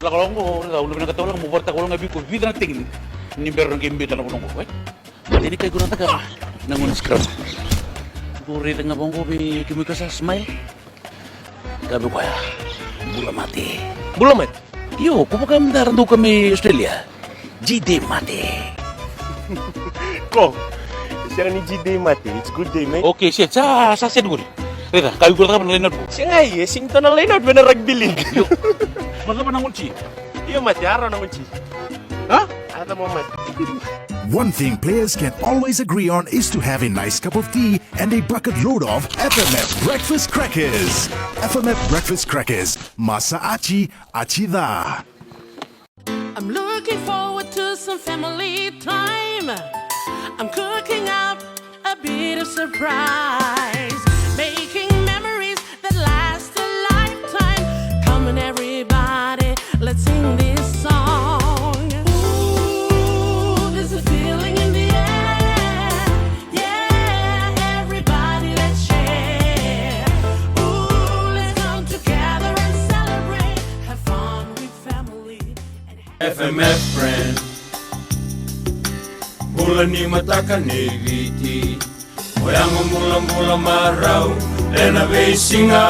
La kalau udah pinakatawa mo porta ko lang abi ko vida na tingin. Ni meron ng imbita na ko ay. Ini kay guna taga nangun scrub. Puri tengah bangko bi kimika sa smile. Gabi ko ya. Bula mati. Bula mati? Yo, kung baka mandaran kami Australia. GD mati. Ko. Siya ni GD mati. It's good day, mate. Okay, siya. Sa dugul. Rita, kayo ko ka man Leonard po. Siya nga singto na Leonard ba na rugby league? Yo. Masa pa nang ulchi? Yo, mati. Araw nang ulchi. Ha? Ata mo, mati. One thing players can always agree on is to have a nice cup of tea and a bucket load of FMF breakfast crackers. FMF breakfast crackers. Masa achi, achida. I'm looking forward to some family time. I'm cooking up a bit of surprise, making memories that last a lifetime. Come on, everybody, let's sing this song. Ooh, there's a feeling in the air. Yeah, everybody, let's share. Ooh, let's come together and celebrate. Have fun with family. FMF friend Mula ni mataka ni viti Moyango mula marau Lena beisinga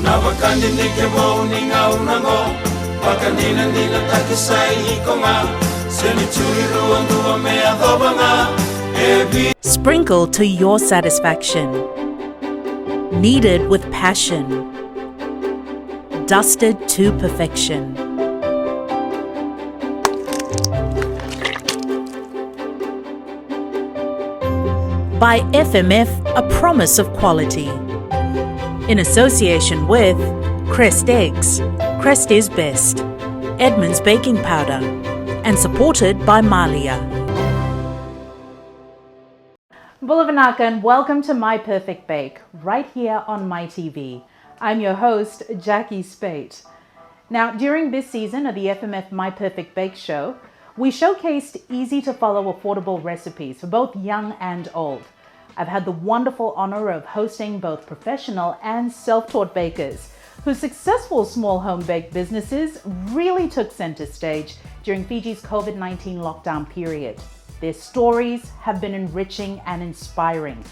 Navakandi ni kebo ni ngaunango Pakandina nila takisai hikonga Seni churi ruang dua mea dhobanga Ebi Sprinkled to your satisfaction. Kneaded with passion. Dusted to perfection. By FMF, a promise of quality. In association with Crest Eggs, Crest is best, Edmund's Baking Powder, and supported by Malia. Bulavanaka, and welcome to My Perfect Bake, right here on My TV. I'm your host, Jacuqee Speight. Now, during this season of the FMF My Perfect Bake show, we showcased easy-to-follow affordable recipes for both young and old. I've had the wonderful honor of hosting both professional and self-taught bakers whose successful small home-baked businesses really took center stage during Fiji's COVID-19 lockdown period. Their stories have been enriching and inspiring,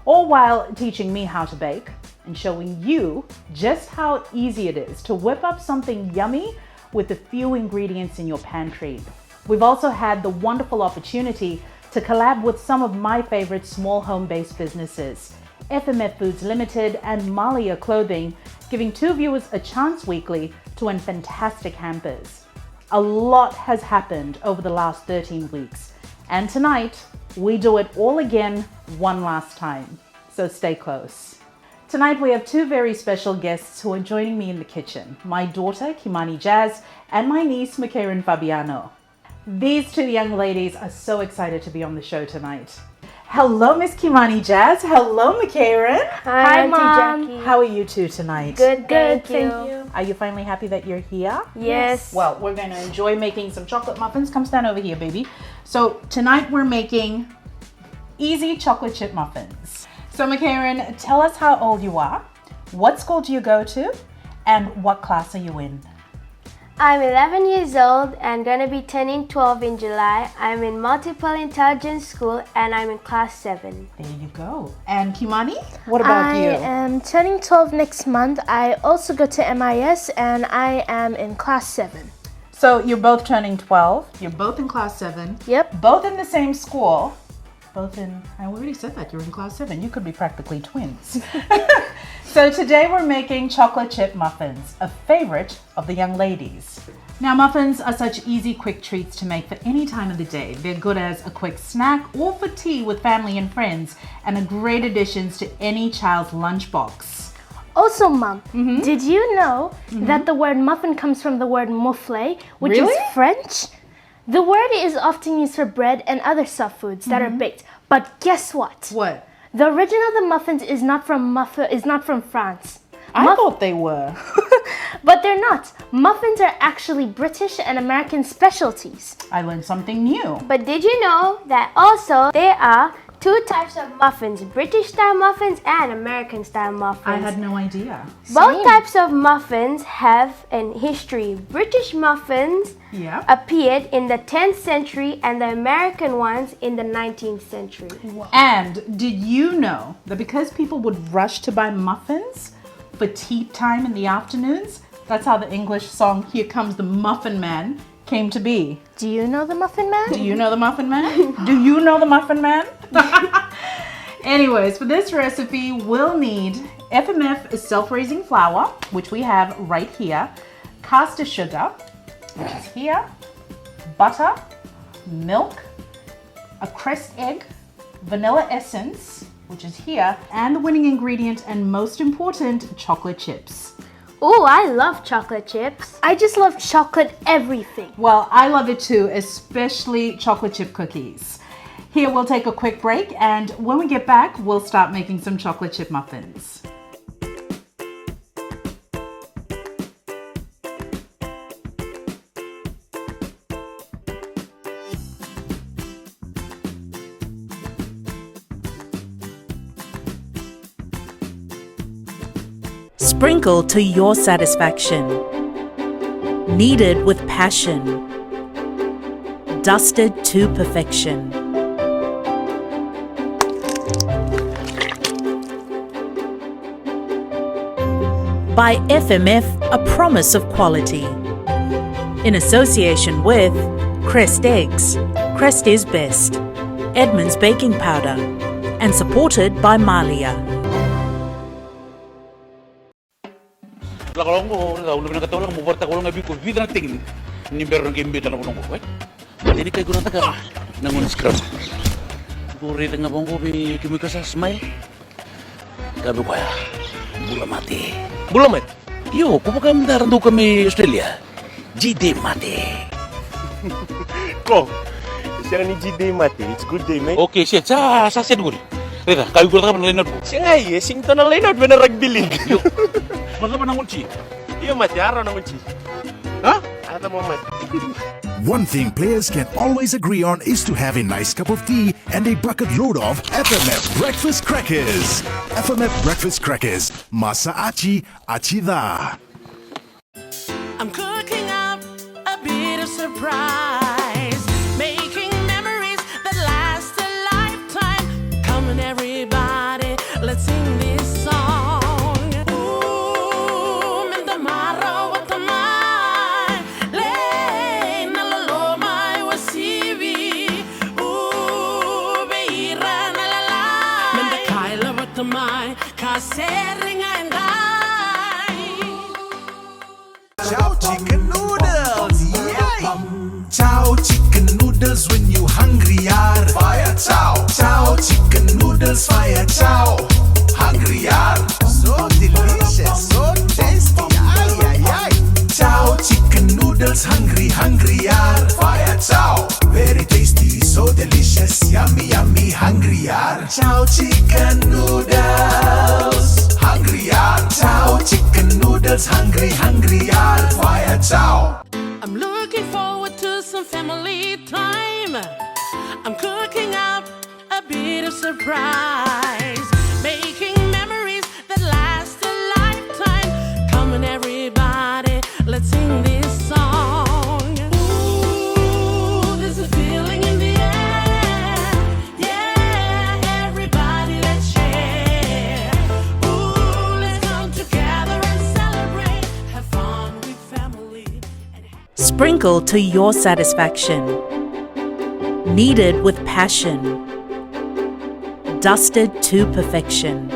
all while teaching me how to bake and showing you just how easy it is to whip up something yummy with a few ingredients in your pantry. We've also had the wonderful opportunity to collab with some of my favorite small home-based businesses, FMF Foods Limited and Malia Clothing, giving two viewers a chance weekly to win fantastic hampers. A lot has happened over the last 13 weeks, and tonight we do it all again one last time. So stay close. Tonight we have two very special guests who are joining me in the kitchen, my daughter Kimani Jazz and my niece Makaren Fabiano. These two young ladies are so excited to be on the show tonight. Hello, Miss Kimani Jazz. Hello, Makaren. Hi, Mom. Jackie. How are you two tonight? Good, thank you. Are you finally happy that you're here? Yes. Well, we're going to enjoy making some chocolate muffins. Come stand over here, baby. So tonight we're making easy chocolate chip muffins. So Makaren, tell us how old you are, what school do you go to, and what class are you in? I'm 11 years old and gonna be turning 12 in July. I'm in Multiple Intelligence School and I'm in class 7. There you go. And Kimani, what about you? I am turning 12 next month. I also go to MIS and I am in class 7. So you're both turning 12, you're both in class 7. Yep. Both in the same school. Both in, I already said that, you're in class 7. You could be practically twins. So today we're making chocolate chip muffins, a favorite of the young ladies. Now muffins are such easy, quick treats to make for any time of the day. They're good as a quick snack or for tea with family and friends, and are great additions to any child's lunchbox. Also, Mom, did you know that the word muffin comes from the word moufle, which is French? The word is often used for bread and other soft foods that are baked. But guess what? What? The origin of the muffins is not from France. I thought they were. But they're not. Muffins are actually British and American specialties. I learned something new. But did you know that also there are two types of muffins, British style muffins and American style muffins. I had no idea. Both types of muffins have an history. British muffins Yeah. appeared in the 10th century and the American ones in the 19th century. And did you know that because people would rush to buy muffins for tea time in the afternoons, that's how the English song Here Comes the Muffin Man came to be. Do you know the Muffin Man? Do you know the Muffin Man? Do you know the Muffin Man? Anyways, for this recipe, we'll need FMF self-raising flour, which we have right here, caster sugar, which is here, butter, milk, a Crest egg, vanilla essence, which is here, and the winning ingredient and most important, chocolate chips. Oh, I love chocolate chips. I just love chocolate everything. Well, I love it too, especially chocolate chip cookies. Here, we'll take a quick break, and when we get back, we'll start making some chocolate chip muffins. Sprinkle to your satisfaction. Kneaded with passion. Dusted to perfection. By FMF, a promise of quality. In association with Crest Eggs, Crest is best, Edmund's baking powder, and supported by Malia. Kalau ulo na katawa lang mubarta ko lang abi ko vida na tingin ni meron ng imbita na kunong ko. Hindi kay guna taga nangun scrub. Buri tengah bongko bi kimi ka sa smile. Gabi ko ya. Bula mati. Bula mati? Yo, ko pa daran do kami Australia. GD mati. Ko. Siya ni GD mati. It's good day, mate. Okay, shit. Sa sedul. Rita, kayo ko ka Leonard po. Siya nga singto ng Leonard ba na rugby league? Yo. Maka ba nangunci? Iyo, mati. Araw nangunci. Ha? Ata mo, mati. One thing players can always agree on is to have a nice cup of tea and a bucket load of FMF breakfast crackers. FMF breakfast crackers. Masa achi, achi da. I'm cooking up a bit of surprise, making memories that last a lifetime. Come on, everybody, let's sing this song. Ooh, mindamaro watamai, le nalalomai wasivi. Ooh, beira nalala, mindakaila watamai, kaseringa and Chow chicken noodles, yay! Chow chicken noodles when you hungry yar. Fire chow, chow chicken noodles, fire chow. Hungry yar, so delicious, so tasty, ay ay ay. Chow chicken noodles, hungry yar. Fire chow, very tasty, so delicious, yummy yummy, hungry yar. Chow chicken noodles, hungry yar. Chow chicken noodles, hungry yar. Fire chow. I'm looking forward to some family time. I'm cooking up a bit of surprise, making memories that last a lifetime. Come on, everybody, let's sing this song. Ooh, there's a feeling in the air. Yeah, everybody, let's share. Ooh, let's come together and celebrate. Have fun with family. Sprinkle to your satisfaction. Kneaded with passion. Dusted to perfection.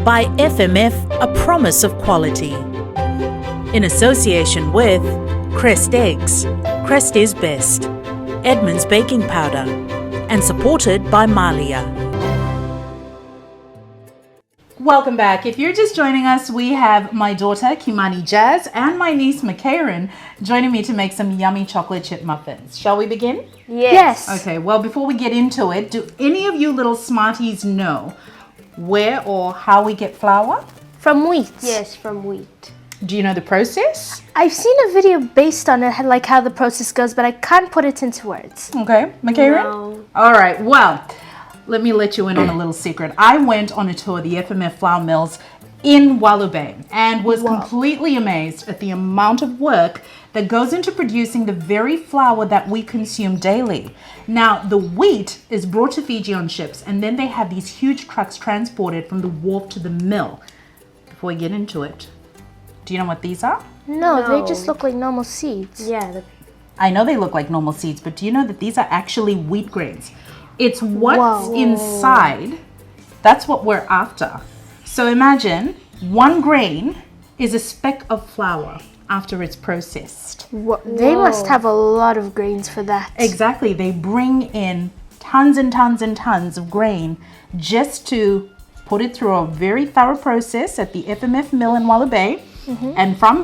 By FMF, a promise of quality. In association with Crest Eggs, Crest is best, Edmund's baking powder, and supported by Malia. Welcome back. If you're just joining us, we have my daughter Kimani Jazz and my niece Makaren joining me to make some yummy chocolate chip muffins. Shall we begin? Yes. Okay, well, before we get into it, do any of you little smarties know where or how we get flour? From wheat. Yes, from wheat. Do you know the process? I've seen a video based on it, like how the process goes, but I can't put it into words. Okay, McCarran? No. All right, well, let me let you in on a little secret. I went on a tour of the FMF flour mills in Wallow Bay and was completely amazed at the amount of work that goes into producing the very flour that we consume daily. Now, the wheat is brought to Fiji on ships, and then they have these huge trucks transported from the wharf to the mill. Before we get into it, do you know what these are? No, they just look like normal seeds. Yeah. I know they look like normal seeds, but do you know that these are actually wheat grains? It's what's inside. That's what we're after. So imagine one grain is a speck of flour after it's processed. They must have a lot of grains for that. Exactly. They bring in tons and tons and tons of grain just to put it through a very thorough process at the FMF mill in Wallow Bay. And from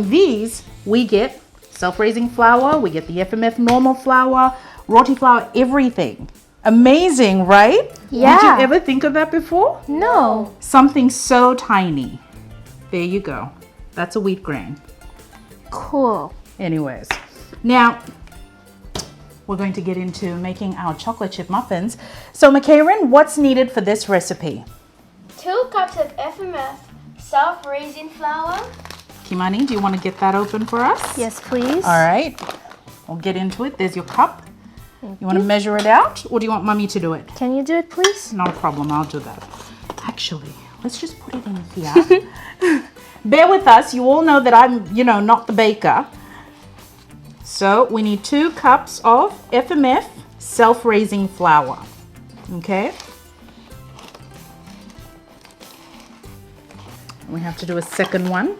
these, we get self-raising flour, we get the FMF normal flour, roti flour, everything. Amazing, right? Yeah. Did you ever think of that before? No. Something so tiny. There you go. That's a wheat grain. Cool. Anyways, now we're going to get into making our chocolate chip muffins. So McCarran, what's needed for this recipe? 2 cups of FMF self-raising flour. Kimani, do you want to get that open for us? Yes, please. All right, we'll get into it. There's your cup. You want to measure it out, or do you want Mummy to do it? Can you do it, please? Not a problem, I'll do that. Actually, let's just put it in here. Bear with us. You all know that I'm, not the baker. So we need 2 cups of FMF self-raising flour. Okay. We have to do a second one.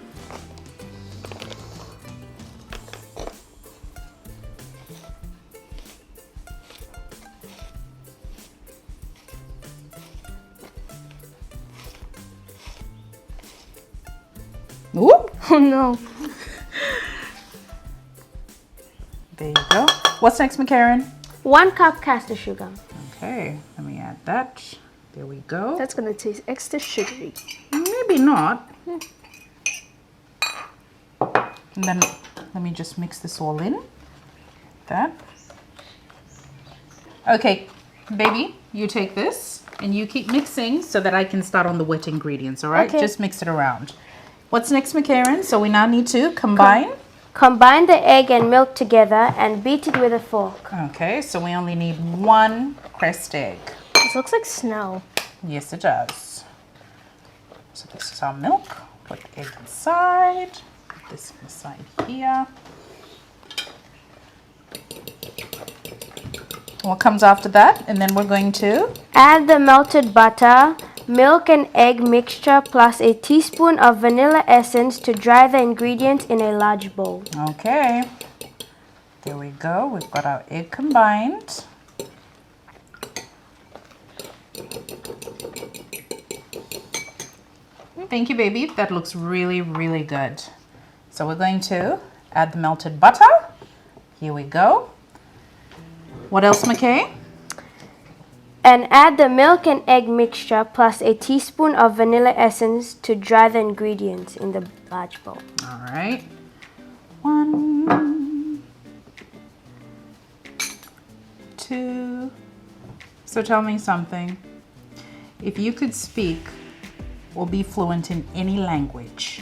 Ooh. Oh no. There you go. What's next, McCarran? 1 cup caster sugar. Okay, let me add that. There we go. That's gonna taste extra sugary. Maybe not. And then let me just mix this all in. That. Okay, baby, you take this and you keep mixing so that I can start on the wet ingredients, all right? Okay. Just mix it around. What's next, McCarran? So we now need to combine. Combine the egg and milk together and beat it with a fork. Okay, so we only need 1 pressed egg. This looks like snow. Yes, it does. So this is our milk. Put the egg inside. Put this inside here. What comes after that? And then we're going to Add the melted butter, milk and egg mixture plus a teaspoon of vanilla essence to dry the ingredients in a large bowl. Okay. There we go. We've got our egg combined. Thank you, baby. That looks really, really good. So we're going to add the melted butter. Here we go. What else, McKay? And add the milk and egg mixture plus a teaspoon of vanilla essence to dry the ingredients in the large bowl. All right. 1, 2. So tell me something. If you could speak or be fluent in any language,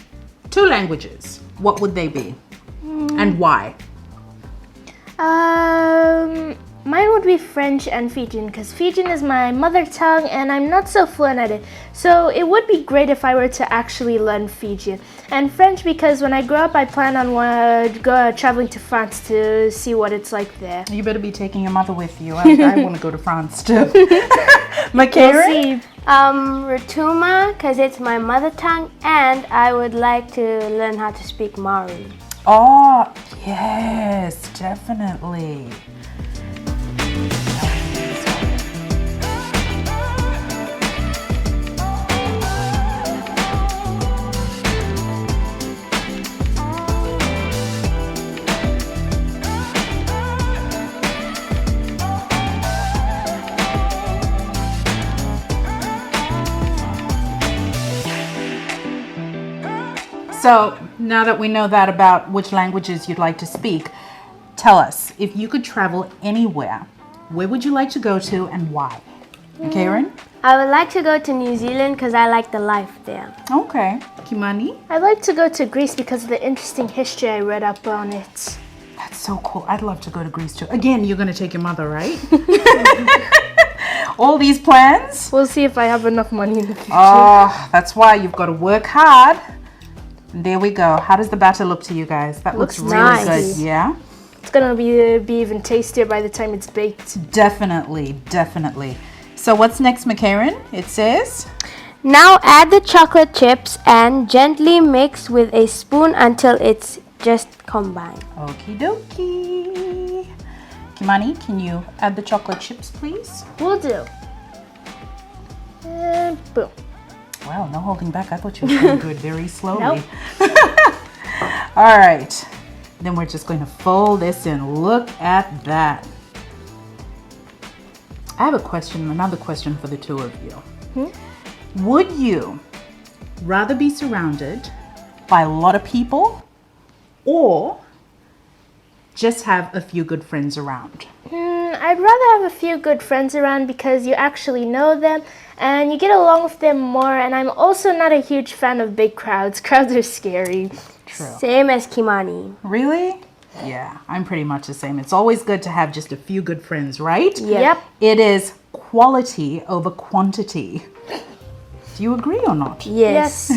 2 languages, what would they be? And why? Mine would be French and Fijian because Fijian is my mother tongue and I'm not so fluent at it. So it would be great if I were to actually learn Fijian. And French because when I grow up I plan on traveling to France to see what it's like there. You better be taking your mother with you. I want to go to France too. McCarran? Rotuma because it's my mother tongue and I would like to learn how to speak Maori. Oh, yes, definitely. So now that we know that about which languages you'd like to speak, tell us, if you could travel anywhere, where would you like to go to and why? Karen? I would like to go to New Zealand because I like the life there. Okay. Kimani? I'd like to go to Greece because of the interesting history I read up on it. That's so cool. I'd love to go to Greece too. Again, you're going to take your mother, right? All these plans? We'll see if I have enough money in the future. Oh, that's why you've got to work hard. And there we go. How does the batter look to you guys? That looks really nice. good. Yeah? It's gonna be even tastier by the time it's baked. Definitely, definitely. So what's next, McCarran? It says... Now add the chocolate chips and gently mix with a spoon until it's just combined. Okie dokie. Kimani, can you add the chocolate chips, please? Will do. And boom. Wow, no holding back. I thought you were going to do it very slowly. Nope. All right. Then we're just going to fold this in. Look at that. I have a question, another question for the two of you. Would you rather be surrounded by a lot of people or just have a few good friends around? I'd rather have a few good friends around because you actually know them and you get along with them more. And I'm also not a huge fan of big crowds. Crowds are scary. True. Same as Kimani. Really? Yeah, I'm pretty much the same. It's always good to have just a few good friends, right? Yep. It is quality over quantity. Do you agree or not? Yes.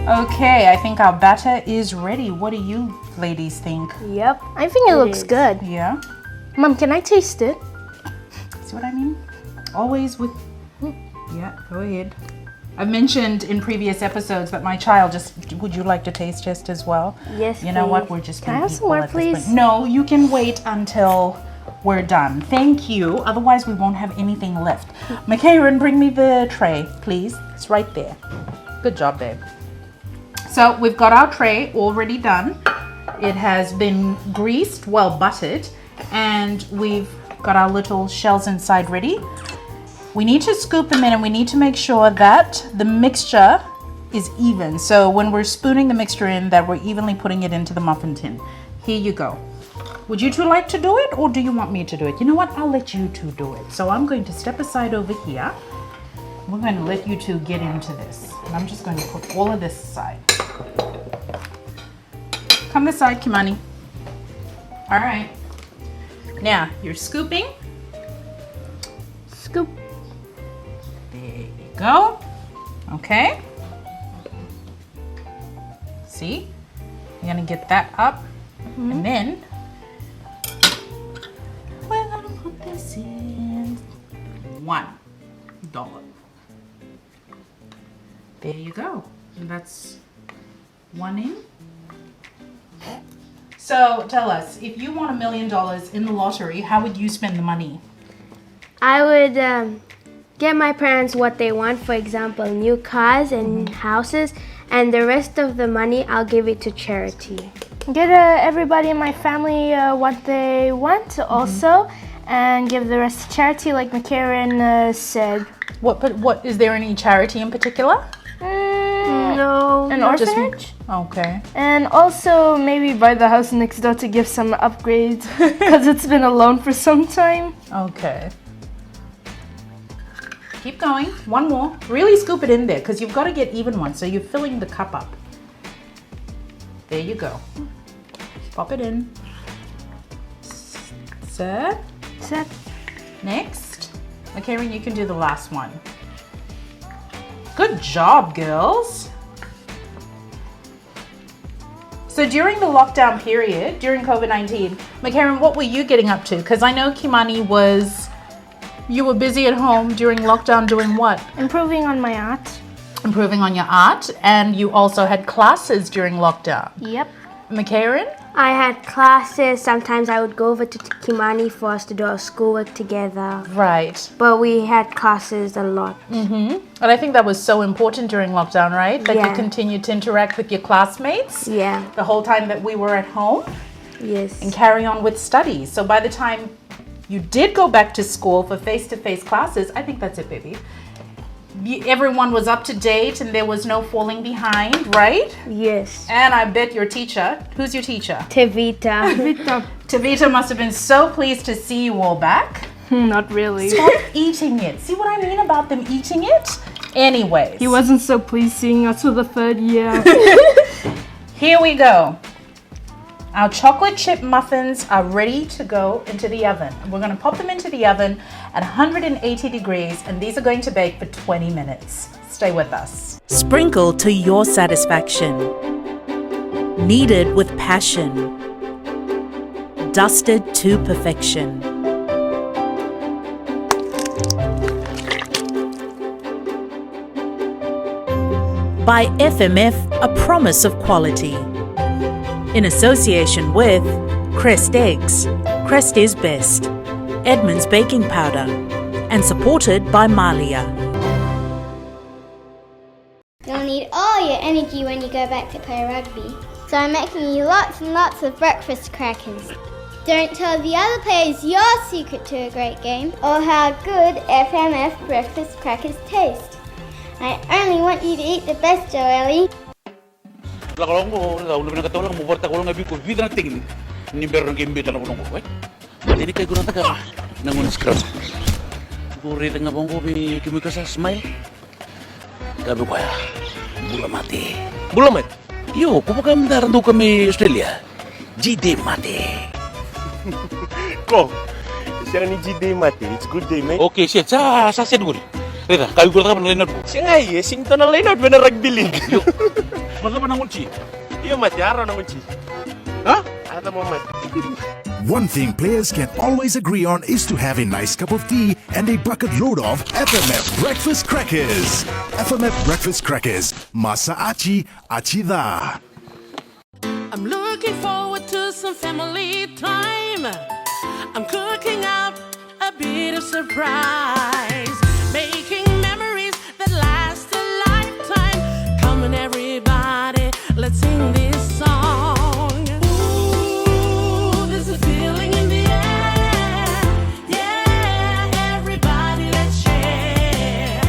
Okay, I think our batter is ready. What do you ladies think? Yep. I think it looks good. Yeah? Mom, can I taste it? See what I mean? Always with... Yeah, go ahead. I've mentioned in previous episodes that my child just... Would you like to taste test as well? Yes, You know what? please. We're just Can I being have some equal more, at this point. please? No, you can wait until we're done. Thank you. Otherwise, we won't have anything left. McCarran, bring me the tray, please. It's right there. Good job, babe. So we've got our tray already done. It has been greased, well buttered, and we've got our little shells inside ready. We need to scoop them in and we need to make sure that the mixture is even. So when we're spooning the mixture in, that we're evenly putting it into the muffin tin. Here you go. Would you two like to do it or do you want me to do it? You know what? I'll let you two do it. So I'm going to step aside over here. We're going to let you two get into this. And I'm just going to put all of this aside. Come this side, Kimani. All right. Now, you're scooping. Scoop. There you go. Okay. See? You're going to get that up. And then, we're going to put this in $1. There you go. And that's one in. So tell us, if you won $1 million in the lottery, how would you spend the money? I would get my parents what they want, for example, new cars and houses, and the rest of the money I'll give it to charity. Get everybody in my family what they want also, and give the rest to charity like McCarran said. What is there any charity in particular? No. An orphanage? Okay. And also maybe buy the house next door to give some upgrades because it's been alone for some time. Okay. Keep going. One more. Really scoop it in there because you've got to get even ones. So you're filling the cup up. There you go. Pop it in. Set. Set. Next. McCarran, you can do the last one. Good job, girls. So during the lockdown period, during COVID-19, McCarran, what were you getting up to? Because I know Kimani you were busy at home during lockdown doing what? Improving on my art. Improving on your art, and you also had classes during lockdown. Yep. McCarran? I had classes. Sometimes I would go over to Kimani for us to do our schoolwork together. Right. But we had classes a lot. And I think that was so important during lockdown, right? That you Yeah. continued to interact with your classmates Yeah. the whole time that we were at home Yes. and carry on with studies. So by the time you did go back to school for face-to-face classes, I think that's it, baby. Everyone was up to date and there was no falling behind, right? Yes. And I bet your teacher, who's your teacher? Tevita. Tavita must have been so pleased to see you all back. Not really. Stop eating it. See what I mean about them eating it? Anyways. He wasn't so pleased seeing us for the third year. Here we go. Our chocolate chip muffins are ready to go into the oven. We're going to pop them into the oven at 180 degrees, and these are going to bake for 20 minutes. Stay with us. Sprinkle to your satisfaction. Kneaded with passion. Dusted to perfection. By FMF, a promise of quality. In association with Crest Eggs, Crest is best, Edmund's baking powder, and supported by Malia. You'll need all your energy when you go back to play rugby. So I'm making you lots and lots of breakfast crackers. Don't tell the other players your secret to a great game or how good FMF breakfast crackers taste. I only want you to eat the best, Joelle. Kalau ko ulo na katawa mo porta ko lang ko vida na tingin ni meron kang imbita na ko nungko ini kay guna taka nangun scrub guri tengah bongko bi kimi ka sa smile gabi ko ya bula mati yo ko pa kam daran do kami Australia GD mati Ko, siya ni GD mati. It's good day, mate. okay siya sa guri rita kayo gura ka man linod ko Siya nga eh, singto na lainot ba na rugby league? yo masa pa nangunci Iyo, mati, araw na kunci. ha Ata mo, mati. One thing players can always agree on is to have a nice cup of tea and a bucket load of FMF breakfast crackers. FMF breakfast crackers. Masa achi, achi da. I'm looking forward to some family time. I'm cooking up a bit of surprise, making memories that last a lifetime. Come on, everybody, let's sing this song. Ooh, there's a feeling in the air. Yeah, everybody, let's share.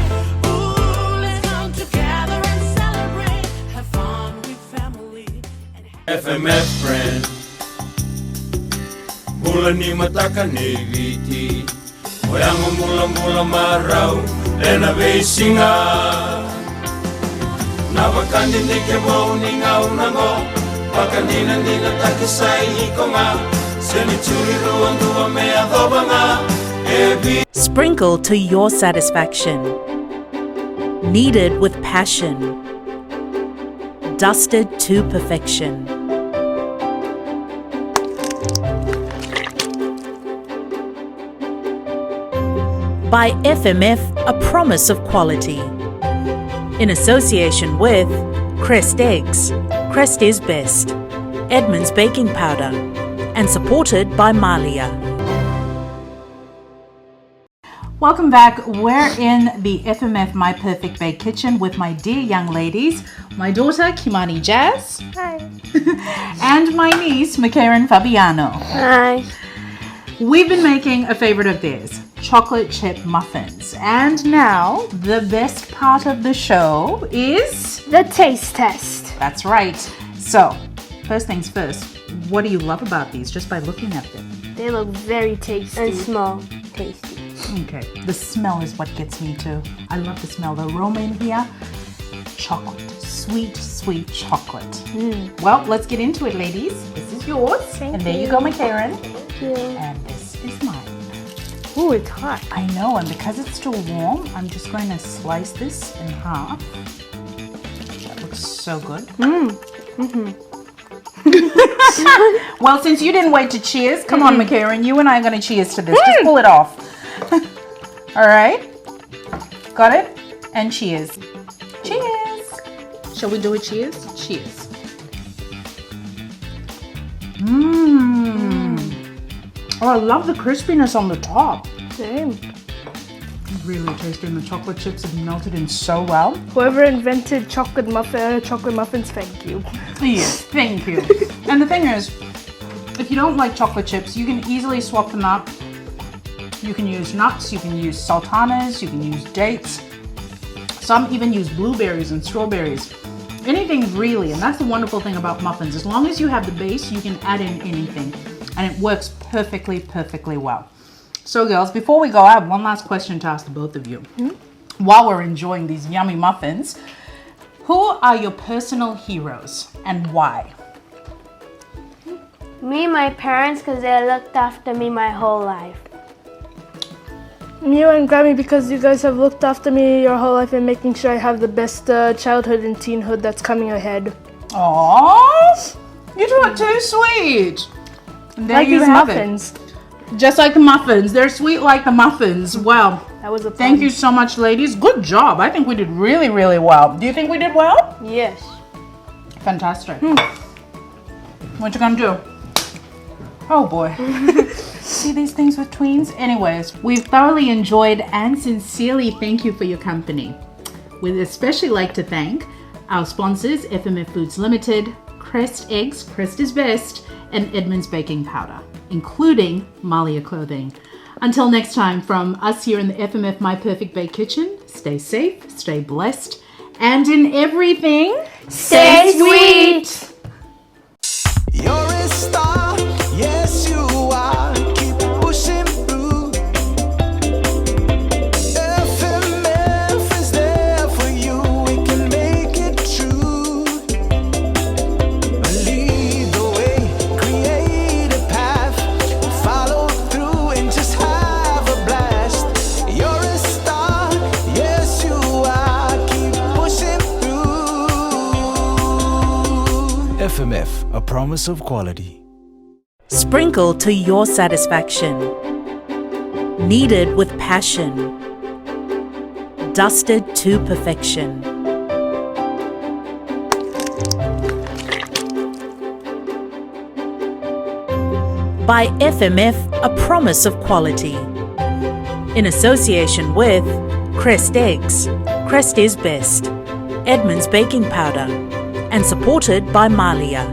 Ooh, let's come together and celebrate. Have fun with family. FMF friend Mula ni mataka ni viti Moyango mula marau Lena beisinga Nawakandi ni kebo ni ngau nango Pakanina nina takisai hiko nga Seni churi ruang dua mea doba nga Ebi Sprinkle to your satisfaction. Kneaded with passion. Dusted to perfection. By FMF, a promise of quality. In association with Crest Eggs, Crest is best, Edmund's baking powder, and supported by Malia. Welcome back. We're in the FMF My Perfect Bake Kitchen with my dear young ladies, my daughter Kimani Jazz. Hi. And my niece McCarran Fabiano. Hi. We've been making a favorite of theirs, chocolate chip muffins. And now the best part of the show is... The taste test. That's right. So, first things first, what do you love about these just by looking at them? They look very tasty. And small. Tasty. Okay, the smell is what gets me too. I love the smell. The aroma in here, chocolate, sweet, sweet chocolate. Well, let's get into it, ladies. This is yours. Thank and there you you. go, McCarran. Thank you. And this is mine. Ooh, it's hot. I know, and because it's still warm, I'm just going to slice this in half. That looks so good. Well, since you didn't wait to cheers, come on, McCarran. You and I are going to cheers to this. Just pull it off. All right. Got it? And cheers. Cheers. Shall we do a cheers? Cheers. Oh, I love the crispiness on the top. Same. Really tasty, and the chocolate chips have melted in so well. Whoever invented chocolate muffins, thank you. Yes, thank you. And the thing is, if you don't like chocolate chips, you can easily swap them up. You can use nuts, you can use sultanas, you can use dates. Some even use blueberries and strawberries. Anything really, and that's the wonderful thing about muffins. As long as you have the base, you can add in anything, and it works perfectly, perfectly well. So girls, before we go, I have one last question to ask the both of you. While we're enjoying these yummy muffins, who are your personal heroes and why? Me, my parents, because they looked after me my whole life. You and Grammy, because you guys have looked after me your whole life and making sure I have the best childhood and teenhood that's coming ahead. Aww, you two are too sweet. And there Like you these have muffins. it. Just like the muffins. They're sweet like the muffins. Well, That was a thank you so much, ladies. Good job. I think we did really, really well. Do you think we did well? Yes. Fantastic. What you gonna do? Oh boy. See these things with tweens? Anyways, we've thoroughly enjoyed and sincerely thank you for your company. We'd especially like to thank our sponsors, FMF Foods Limited, Crest Eggs, Crest is Best, and Edmund's Baking Powder, including Malia Clothing. Until next time, from us here in the FMF My Perfect Bake Kitchen, stay safe, stay blessed, and in everything, Stay sweet! You're a star, yes you are. Keep pushing through. FMF is there for you. We can make it true. Lead the way, create a path. Follow through and just have a blast. You're a star, yes you are. Keep pushing through. FMF, a promise of quality. Sprinkled to your satisfaction. Kneaded with passion. Dusted to perfection. By FMF, a promise of quality. In association with Crest Eggs, Crest is Best, Edmund's Baking Powder, and supported by Malia.